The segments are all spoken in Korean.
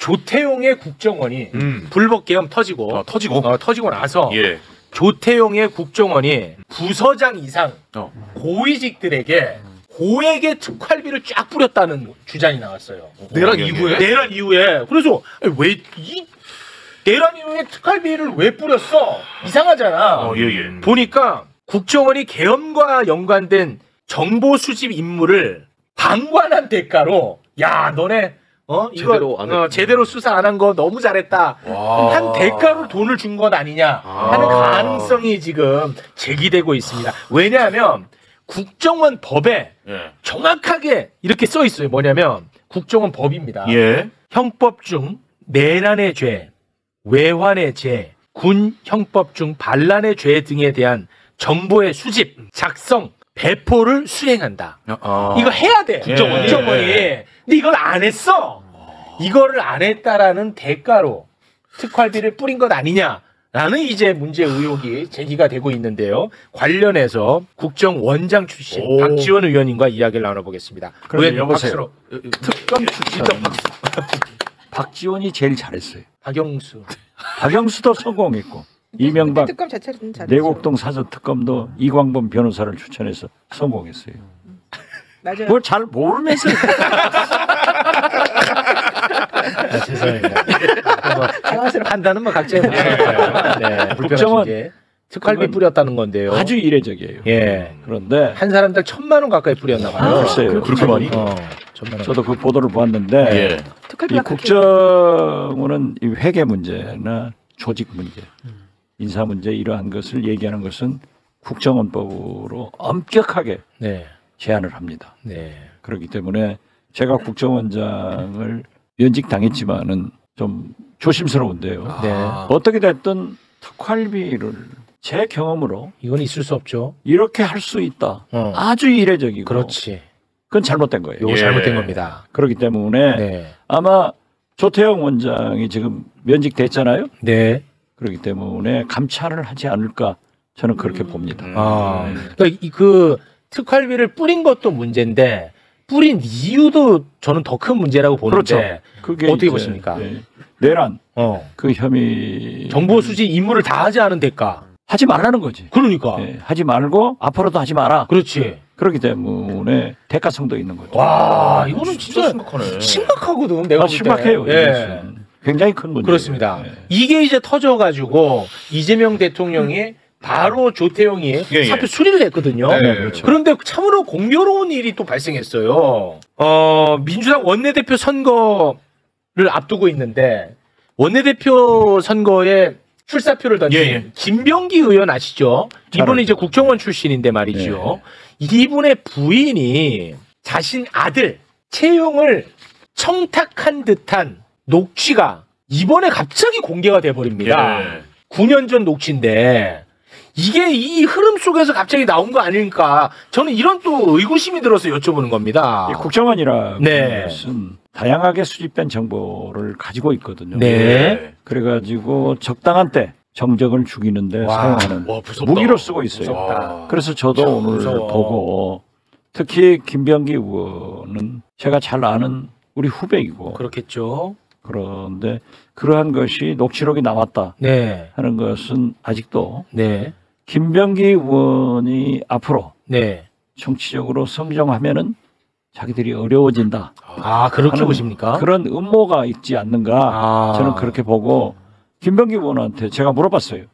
조태용의 국정원이 불법계엄 터지고 터지고 나서 예. 조태용의 국정원이 부서장 이상 고위직들에게 고액의 특활비를 쫙 뿌렸다는 주장이 나왔어요. 내란 이후에? 내란 이후에. 그래서 왜 이 내란 이후에 특활비를 왜 뿌렸어? 이상하잖아. 예. 보니까 국정원이 계엄과 연관된 정보 수집 임무를 방관한 대가로 야 너네 이거 제대로 수사 안 한 거 너무 잘했다. 한 대가로 돈을 준 것 아니냐 하는 가능성이 지금 제기되고 있습니다. 왜냐하면 국정원 법에 정확하게 이렇게 써 있어요. 뭐냐면 국정원 법입니다. 예. 형법 중 내란의 죄, 외환의 죄, 군 형법 중 반란의 죄 등에 대한 정보의 수집, 작성, 배포를 수행한다. 이거 해야 돼. 국정원이. 근데 이걸 안 했어. 이거를 안 했다라는 대가로 특활비를 뿌린 것 아니냐라는 이제 문제 의혹이 제기가 되고 있는데요. 관련해서 국정원장 출신 박지원 의원님과 이야기를 나눠보겠습니다. 의원님 여보세요. 특검 출신 박지원이 제일 잘했어요. 박영수도 성공했고 이명박 특검 자체는 잘했죠. 내곡동 사저 특검도 이광범 변호사를 추천해서 성공했어요. 맞아요. 뭘 잘 모르면서 죄송합니다. 판단은 뭐 각자의 네. 국정원 특활비 뿌렸다는 건데요. 아주 이례적이에요. 예. 그런데 한 사람당 1,000만 원 가까이 뿌렸나 봐요. 글쎄요. 그렇게 많이? 1,000만 원. 저도 그 보도를 보았는데 이 국정원은 이 회계 문제나 조직 문제, 인사 문제 이러한 것을 얘기하는 것은 국정원법으로 엄격하게 제한을 합니다. 그렇기 때문에 제가 국정원장을 면직당했지만은 좀 조심스러운데요. 어떻게 됐든 특활비를 제 경험으로 이건 있을 수 없죠. 이렇게 할 수 있다. 아주 이례적이고. 그렇지. 그건 잘못된 거예요. 이거 잘못된 겁니다. 그렇기 때문에 아마 조태용 원장이 지금 면직됐잖아요. 네. 그렇기 때문에 감찰을 하지 않을까 저는 그렇게 봅니다. 그러니까 그 특활비를 뿌린 것도 문제인데 뿌린 이유도 저는 더 큰 문제라고 보는데 그렇죠. 그게 어떻게 보십니까? 내란 그 혐의 정보 수집 임무를 다 하지 않은 대가 하지 말라는 거지. 그러니까 하지 말고 앞으로도 하지 마라. 그렇지. 그렇기 때문에 대가성도 있는 거죠. 와 이거는 진짜 심각하네. 심각하거든. 내가 볼 때. 심각해요. 굉장히 큰 문제. 그렇습니다. 이게 이제 터져가지고 이재명 대통령이 바로 조태용이 사표 수리를 했거든요. 그렇죠. 그런데 참으로 공교로운 일이 또 발생했어요. 민주당 원내대표 선거를 앞두고 있는데 원내대표 선거에 출사표를 던진 김병기 의원 아시죠? 이분은 이제 국정원 출신인데 말이죠. 이분의 부인이 자신 아들 채용을 청탁한 듯한 녹취가 이번에 갑자기 공개가 돼버립니다. 9년 전 녹취인데 이게 이 흐름 속에서 갑자기 나온 거 아닐까? 저는 이런 또 의구심이 들어서 여쭤보는 겁니다. 국정원이라는 것은 다양하게 수집된 정보를 가지고 있거든요. 그래가지고 적당한 때 정적을 죽이는데 사용하는 무기로 쓰고 있어요. 그래서 저도 오늘 보고 특히 김병기 의원은 제가 잘 아는 우리 후배이고 그렇겠죠. 그런데 그러한 것이 녹취록이 나왔다 하는 것은 아직도 김병기 의원이 앞으로 정치적으로 성장하면은 자기들이 어려워진다. 그렇게 보십니까? 그런 음모가 있지 않는가 저는 그렇게 보고 김병기 의원한테 제가 물어봤어요.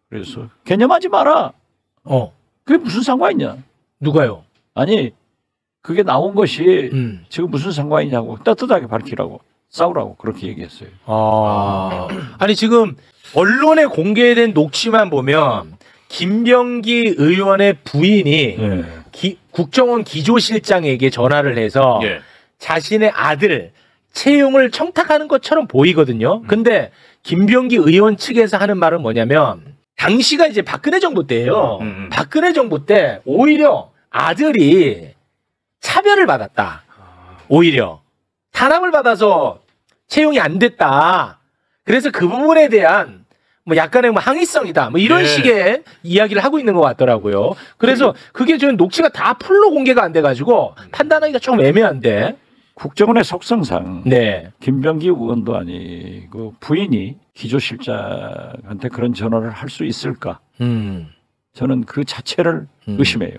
그래서 개념하지 마라. 그게 무슨 상관이냐? 누가요? 아니 그게 나온 것이 지금 무슨 상관이냐고 떳떳하게 밝히라고 싸우라고 그렇게 얘기했어요. 아니 지금 언론에 공개된 녹취만 보면 김병기 의원의 부인이 국정원 기조실장에게 전화를 해서 자신의 아들 채용을 청탁하는 것처럼 보이거든요. 근데 김병기 의원 측에서 하는 말은 뭐냐면 당시가 이제 박근혜 정부 때예요. 박근혜 정부 때 오히려 아들이 차별을 받았다. 오히려 탄압을 받아서 채용이 안 됐다. 그래서 그 부분에 대한 뭐 약간의 뭐 항의성이다. 뭐 이런 식의 이야기를 하고 있는 것 같더라고요. 그래서 그게 저는 녹취가 다 풀로 공개가 안 돼가지고 판단하기가 조금 애매한데. 국정원의 속성상 네. 김병기 의원도 아니고 부인이 기조실장한테 그런 전화를 할 수 있을까? 저는 그 자체를 의심해요.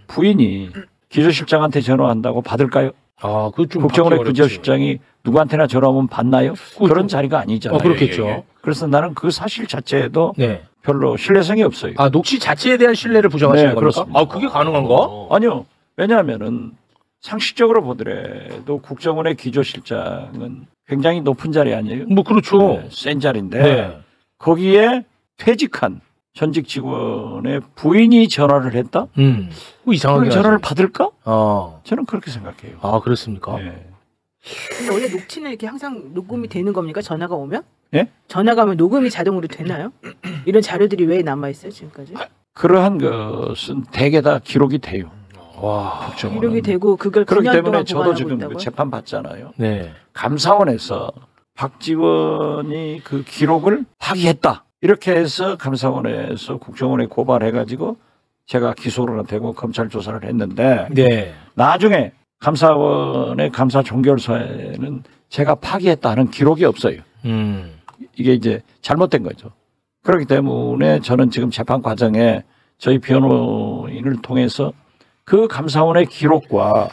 부인이 기조실장한테 전화한다고 받을까요? 아, 그 좀 국정원의 기조실장이 누구한테나 전화 오면 받나요? 그런 자리가 아니잖아요. 그렇겠죠. 그래서 나는 그 사실 자체에도 네. 별로 신뢰성이 없어요. 아, 녹취 자체에 대한 신뢰를 부정하시는 네, 겁니까? 그렇습니다. 아, 그게 가능한가? 아니요. 왜냐하면은 상식적으로 보더라도 국정원의 기조실장은 굉장히 높은 자리 아니에요? 뭐 그렇죠. 네, 센 자리인데 네. 거기에 퇴직한 현직 직원의 부인이 전화를 했다? 뭐 이상하게 그런 전화를 받을까? 어. 저는 그렇게 생각해요. 아, 그렇습니까? 네. 근데 원래 녹취는 이렇게 항상 녹음이 되는 겁니까? 전화가 오면? 예? 전화가 오면 녹음이 자동으로 되나요? 이런 자료들이 왜 남아 있어요 지금까지? 그러한 것은 대개 다 기록이 돼요. 와, 국정원은. 기록이 되고 그걸 그렇기 9년 때문에 동안 저도 보관하고 지금 있다고요? 그 재판 받잖아요. 네. 감사원에서 박지원이 그 기록을 파기했다. 이렇게 해서 감사원에서 국정원에 고발해가지고 제가 기소가 되고 검찰 조사를 했는데 네. 나중에 감사원의 감사 종결서에는 제가 파기했다는 기록이 없어요. 이게 이제 잘못된 거죠. 그렇기 때문에 저는 지금 재판 과정에 저희 변호인을 통해서 그 감사원의 기록과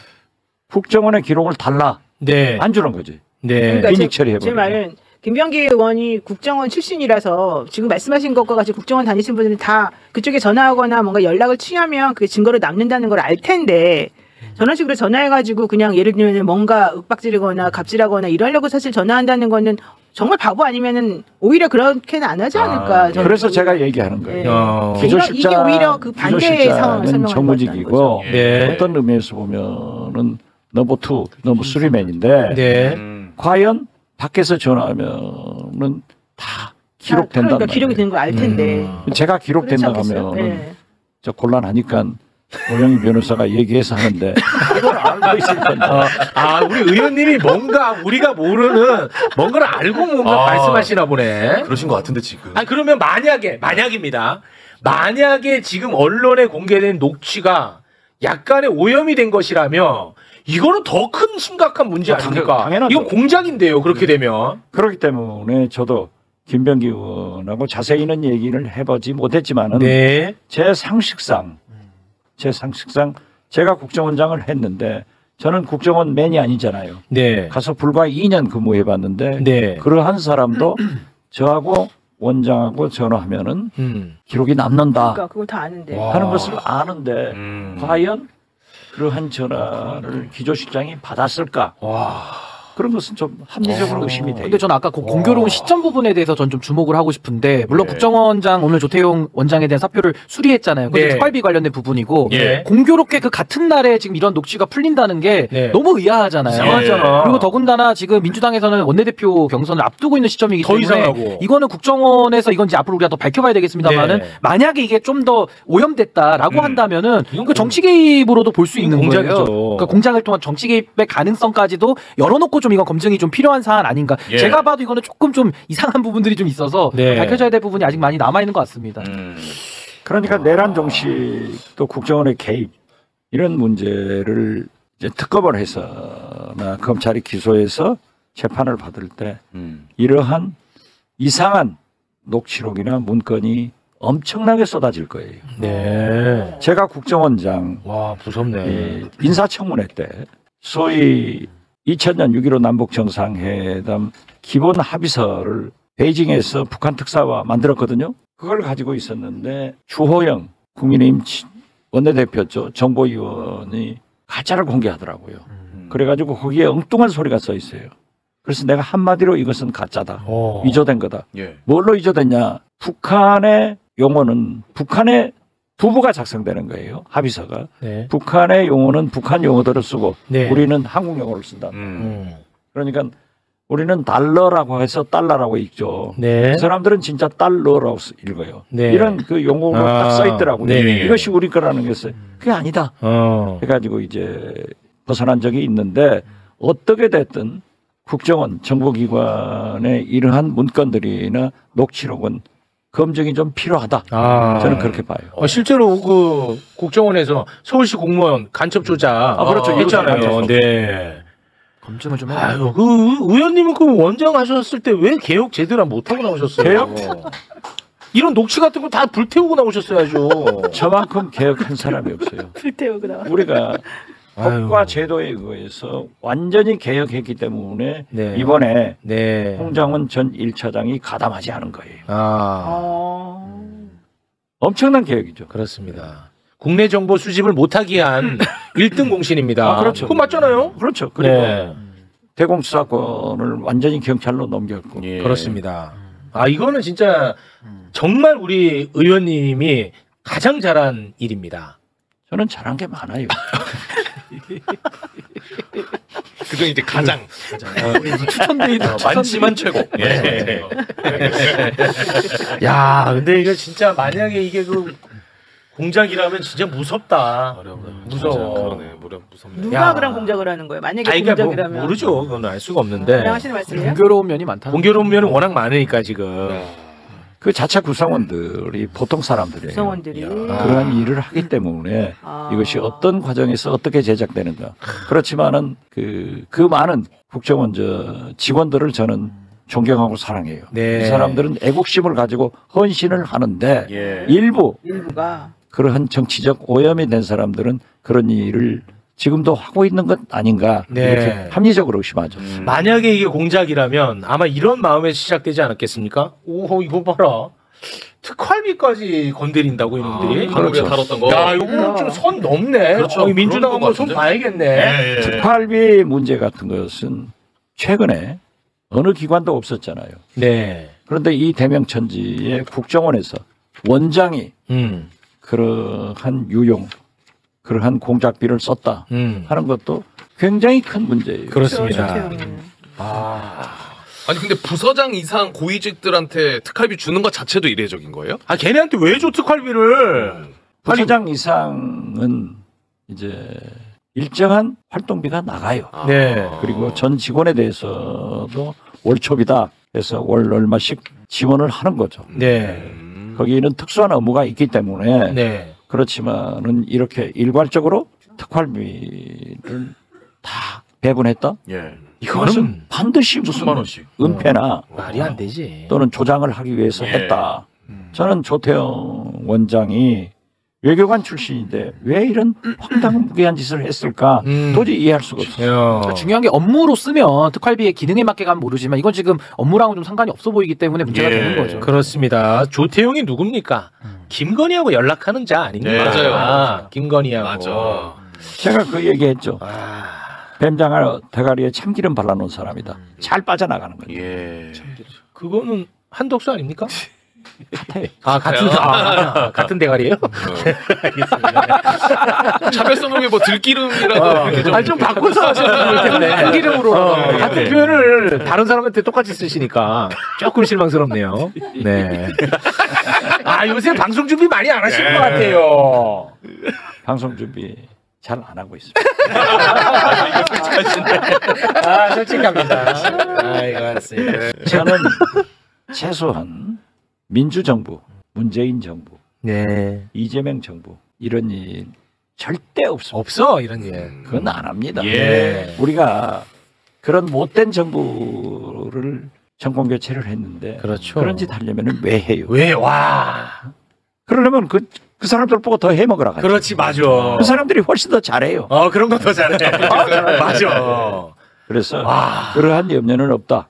국정원의 기록을 달라 네. 안 주는 거지. 네. 그러니까 인익 처리해버리고. 제 말은 김병기 의원이 국정원 출신이라서 지금 말씀하신 것과 같이 국정원 다니신 분들은 다 그쪽에 전화하거나 뭔가 연락을 취하면 그게 증거로 남는다는 걸 알 텐데 저런 식으로 전화해가지고 그냥 예를 들면 뭔가 윽박지르거나 갑질하거나 이러려고 사실 전화한다는 거는 정말 바보 아니면은 오히려 그렇게는 안 하지 않을까. 저는 그래서 제가 얘기하는 거예요. 네. 기조실장, 이게 오히려 그 반대의 상황을 설명하는 정무직이고 네. 어떤 의미에서 보면은 넘버 2, 넘버 3맨인데 네. 과연 밖에서 전화하면은 다 기록된단 그러니까 말이에요. 기록이 되는 걸 알 텐데. 제가 기록된다 그렇지 않겠어요? 하면은 네. 저 곤란하니까 오영희 변호사가 얘기해서 하는데 이걸 알고 있을 건데. 아, 우리 의원님이 뭔가 우리가 모르는 뭔가를 알고 뭔가 말씀하시나 보네. 그러신 것 같은데 지금. 아, 그러면 만약입니다. 만약에 지금 언론에 공개된 녹취가 약간의 오염이 된 것이라면 이거는 더 큰 심각한 문제 아닙니까? 당연하죠. 이건 공작인데요. 그렇게 되면. 그렇기 때문에 저도 김병기 의원하고 자세히는 얘기를 해보지 못했지만은 네. 제 상식상 제가 국정원장을 했는데 저는 국정원 맨이 아니잖아요. 네. 가서 불과 2년 근무해봤는데 네. 그러한 사람도 저하고 원장하고 전화하면은 기록이 남는다 그러니까 그걸 다 아는데. 하는 것을 아는데 과연 그러한 전화를 기조실장이 받았을까? 그런 것은 좀 합리적으로 의심이 돼요. 근데 저는 아까 그 공교로운 시점 부분에 대해서 전 좀 주목을 하고 싶은데 물론 국정원장 오늘 조태용 원장에 대한 사표를 수리했잖아요. 그게 네. 특활비 관련된 부분이고 네. 공교롭게 그 같은 날에 지금 이런 녹취가 풀린다는 게 네. 너무 의아하잖아요. 이상하잖아. 그리고 더군다나 지금 민주당에서는 원내대표 경선을 앞두고 있는 시점이기 더 때문에 이상하고. 이거는 국정원에서 이건 이제 앞으로 우리가 더 밝혀봐야 되겠습니다만은 네. 만약에 이게 좀 더 오염됐다라고 한다면은 그 정치 개입으로도 볼 수 있는 공작이죠. 거예요. 그러니까 공작을 통한 정치 개입의 가능성까지도 열어놓고 좀 이건 검증이 좀 필요한 사안 아닌가. 예. 제가 봐도 이거는 조금 좀 이상한 부분들이 좀 있어서 네. 밝혀져야 될 부분이 아직 많이 남아 있는 것 같습니다. 그러니까 내란 종식도 국정원의 개입 이런 문제를 이제 특검을 해서나 검찰이 기소해서 재판을 받을 때 이러한 이상한 녹취록이나 문건이 엄청나게 쏟아질 거예요. 네. 제가 국정원장 와, 무섭네. 인사청문회 때 소위 2000년 6.15 남북 정상회담 기본 합의서를 베이징에서 북한 특사와 만들었거든요. 그걸 가지고 있었는데 주호영 국민의힘 원내대표죠. 정보위원이 가짜를 공개하더라고요. 그래가지고 거기에 엉뚱한 소리가 써 있어요. 그래서 내가 한마디로 이것은 가짜다. 위조된 거다. 예. 뭘로 위조됐냐. 북한의 용어는 북한의 부부가 작성되는 거예요. 합의서가. 네. 북한의 용어는 북한 용어대로 쓰고 네. 우리는 한국 용어를 쓴다. 그러니까 우리는 달러라고 해서 달러라고 읽죠. 네. 그 사람들은 진짜 달러라고 읽어요. 네. 이런 그 용어가 딱 써 있더라고요. 네. 이것이 우리 거라는 것을 그게 아니다. 해가지고 이제 벗어난 적이 있는데 어떻게 됐든 국정원 정보기관의 이러한 문건들이나 녹취록은 검증이 좀 필요하다. 저는 그렇게 봐요. 실제로 그 국정원에서 서울시 공무원 간첩 조작 그렇죠. 했잖아요. 이것도 네. 검증을 좀 해요. 아유, 그 의원님은 그 원장 하셨을 때 왜 개혁 제대로 못하고 나오셨어요? 개혁? 이런 녹취 같은 거 다 불태우고 나오셨어야죠. 저만큼 개혁한 사람이 없어요. 불태우고 나와. 우리가 아유. 법과 제도에 의해서 완전히 개혁했기 때문에 네. 이번에 네. 홍장원 전 1차장이 가담하지 않은 거예요. 아, 엄청난 개혁이죠. 그렇습니다. 국내 정보 수집을 못하게 한 1등 공신입니다. 아, 그렇죠. 그거 맞잖아요. 그렇죠. 그리고 네. 대공수사권을 완전히 경찰로 넘겼고. 예. 그렇습니다. 아, 이거는 진짜 정말 우리 의원님이 가장 잘한 일입니다. 저는 잘한 게 많아요. 그중 이제 가장 추천데이도 많지만 최고. 예. 야, 근데 이거 진짜 만약에 이게 그 공작이라면 진짜 무섭다. 무서워. 그러네. 무섭네. 누가 야. 그런 공작을 하는 거예요? 만약에 아니, 그러니까 공작이라면 모르죠. 그건 알 수가 없는데. 그냥 하시는 말씀이에요? 공교로운 면이 많다. 공교로운 면은 워낙 많으니까 지금. 그 자체 구성원들이 보통 사람들이에요. 구성원들이 그러한 일을 하기 때문에 아. 이것이 어떤 과정에서 어떻게 제작되는가. 그렇지만은 그 많은 국정원 직원들을 저는 존경하고 사랑해요. 네. 이 사람들은 애국심을 가지고 헌신을 하는데 예. 일부가 그러한 정치적 오염이 된 사람들은 그런 일을 지금도 하고 있는 것 아닌가 네. 이렇게 합리적으로 의심하죠. 만약에 이게 공작이라면 아마 이런 마음에서 시작되지 않았겠습니까? 오, 이거 봐라. 특활비까지 건드린다고 이놈들이. 방금 다뤘던 거. 야, 이거 좀 선 넘네. 그렇죠. 민주당 그런 거 한번 손 같은데? 봐야겠네. 예, 예. 특활비 문제 같은 것은 최근에 어느 기관도 없었잖아요. 네. 그런데 이 대명천지의 국정원에서 원장이 음. 그러한 유용, 그러한 공작비를 썼다 하는 것도 굉장히 큰 문제예요. 그렇습니다. 조태용은. 아니 근데 부서장 이상 고위직들한테 특활비 주는 것 자체도 이례적인 거예요? 아, 걔네한테 왜 줘 특활비를? 부서장 이상은 이제 일정한 활동비가 나가요. 네. 그리고 전 직원에 대해서도 월초비다 해서 월 얼마씩 지원을 하는 거죠. 네. 거기는 특수한 업무가 있기 때문에 네. 그렇지만은 이렇게 일괄적으로 특활비를 다 배분했다? 예. 이거는 반드시 무슨 천만 원씩. 은폐나 말이 안 되지. 또는 조장을 하기 위해서 예. 했다. 저는 조태영 원장이 외교관 출신인데 왜 이런 황당무계한 짓을 했을까 도저히 이해할 수가 없어요. 그러니까 중요한 게 업무로 쓰면 특활비의 기능에 맞게 가면 모르지만 이건 지금 업무랑은 좀 상관이 없어 보이기 때문에 문제가 예. 되는 거죠. 그렇습니다. 조태용이 누굽니까? 김건희하고 연락하는 자 아닙니까? 네, 맞아요. 아, 김건희하고. 맞아. 제가 그 얘기했죠. 아, 뱀장을 대가리에 참기름 발라놓은 사람이다. 잘 빠져나가는 거죠. 예. 그거는 한덕수 아닙니까? 같아요. 아, 같은 대가리예요? 차별성을 뭐 들기름이라도 이렇게 좀 아니, 좀 바꿔서 하셨으면 좋겠네. 한기름으로. 같은 네. 표현을 다른 사람한테 똑같이 쓰시니까 조금 실망스럽네요. 네. 아, 요새 방송 준비 많이 안 하시는 것 같아요. 방송 준비 잘 안 하고 있습니다. 아, 솔직합니다. 아, 이거 알았습니다. 저는 최소한 민주정부, 문재인 정부, 네. 이재명 정부 이런 일 절대 없습니다. 없어, 이런 게. 그건 안 합니다. 예. 우리가 그런 못된 정부를 정권 교체를 했는데 그렇죠. 그런 짓 하려면 왜 해요? 왜, 와. 그러려면 그 사람들 보고 더 해먹으라 가지. 그렇지, 맞아. 그 사람들이 훨씬 더 잘해요. 그런 거 더 잘해. 맞아. 그래서 와. 그러한 염려는 없다.